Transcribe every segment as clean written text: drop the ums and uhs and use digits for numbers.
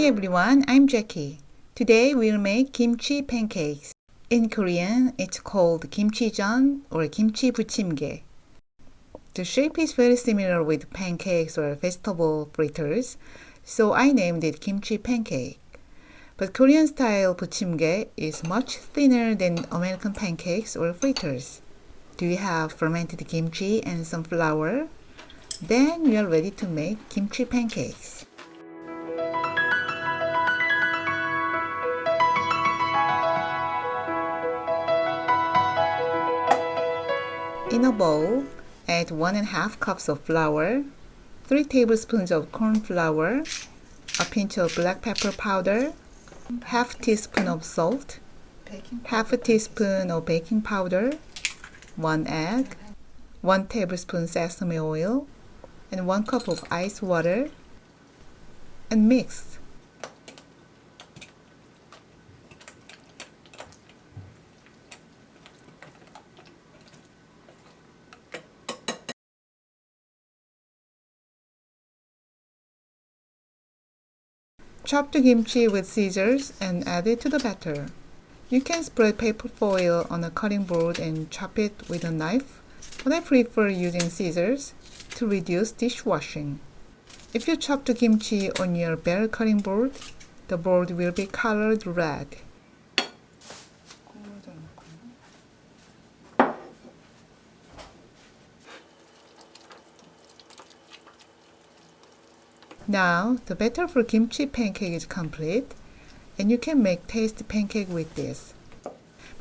everyone, I'm Jackie. Today we'll make kimchi pancakes. In Korean, it's called kimchijeon or kimchi buchimgae. The shape is very similar with pancakes or vegetable fritters, so I named it kimchi pancake. But Korean style buchimgae is much thinner than American pancakes or fritters. Do you have fermented kimchi and some flour? Then you are ready to make kimchi pancakes. In a bowl, add 1½ cups of flour, 3 tablespoons of corn flour, a pinch of black pepper powder, ½ teaspoon of salt, ½ teaspoon of baking powder, 1 egg, 1 tablespoon sesame oil, and 1 cup of ice water, and mix. Chop the kimchi with scissors and add it to the batter. You can spread paper foil on a cutting board and chop it with a knife, but I prefer using scissors to reduce dishwashing. If you chop the kimchi on your bare cutting board, the board will be colored red. Now, the batter for kimchi pancake is complete, and you can make tasty pancake with this.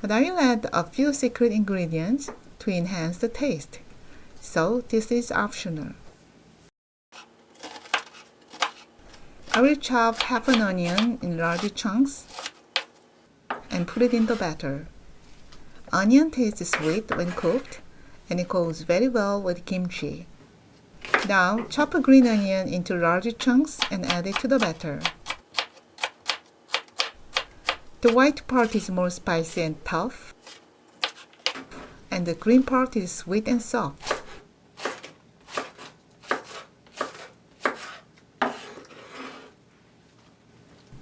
But I will add a few secret ingredients to enhance the taste, so this is optional. I will chop half an onion in large chunks and put it in the batter. Onion tastes sweet when cooked, and it goes very well with kimchi. Now, chop a green onion into large chunks and add it to the batter. The white part is more spicy and tough, and the green part is sweet and soft.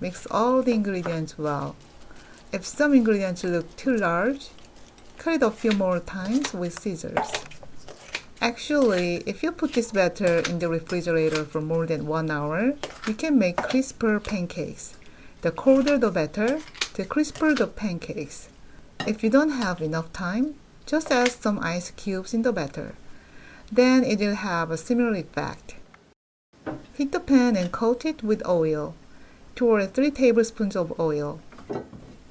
Mix all the ingredients well. If some ingredients look too large, cut it a few more times with scissors. Actually, if you put this batter in the refrigerator for more than 1 hour, you can make crisper pancakes. The colder the batter, the crisper the pancakes. If you don't have enough time, just add some ice cubes in the batter. Then it will have a similar effect. Heat the pan and coat it with oil, 2 or 3 tablespoons of oil.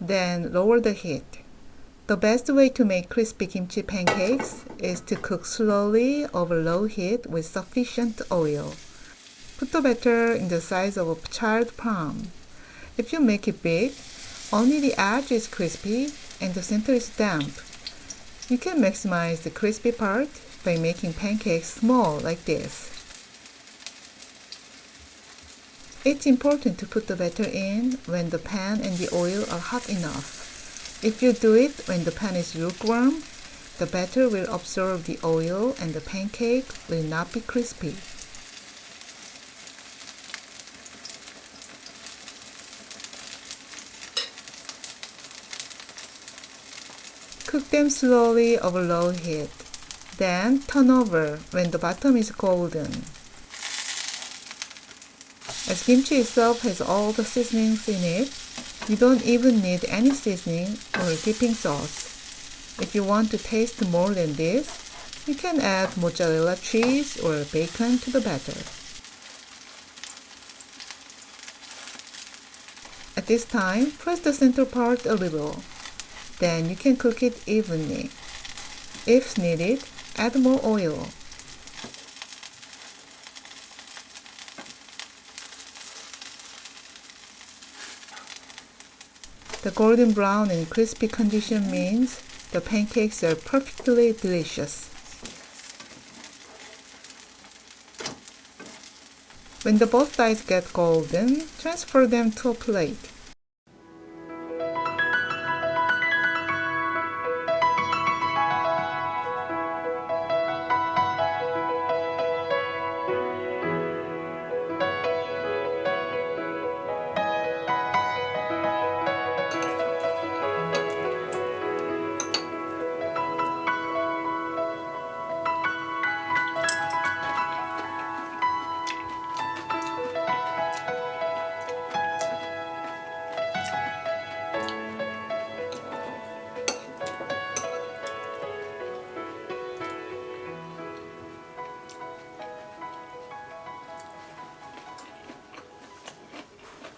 Then lower the heat. The best way to make crispy kimchi pancakes is to cook slowly over low heat with sufficient oil. Put the batter in the size of a child's palm. If you make it big, only the edge is crispy and the center is damp. You can maximize the crispy part by making pancakes small like this. It's important to put the batter in when the pan and the oil are hot enough. If you do it when the pan is lukewarm, the batter will absorb the oil and the pancake will not be crispy. Cook them slowly over low heat. Then turn over when the bottom is golden. As kimchi itself has all the seasonings in it, you don't even need any seasoning or dipping sauce. If you want to taste more than this, you can add mozzarella cheese or bacon to the batter. At this time, press the center part a little. Then you can cook it evenly. If needed, add more oil. The golden brown and crispy condition means the pancakes are perfectly delicious. When both sides get golden, transfer them to a plate.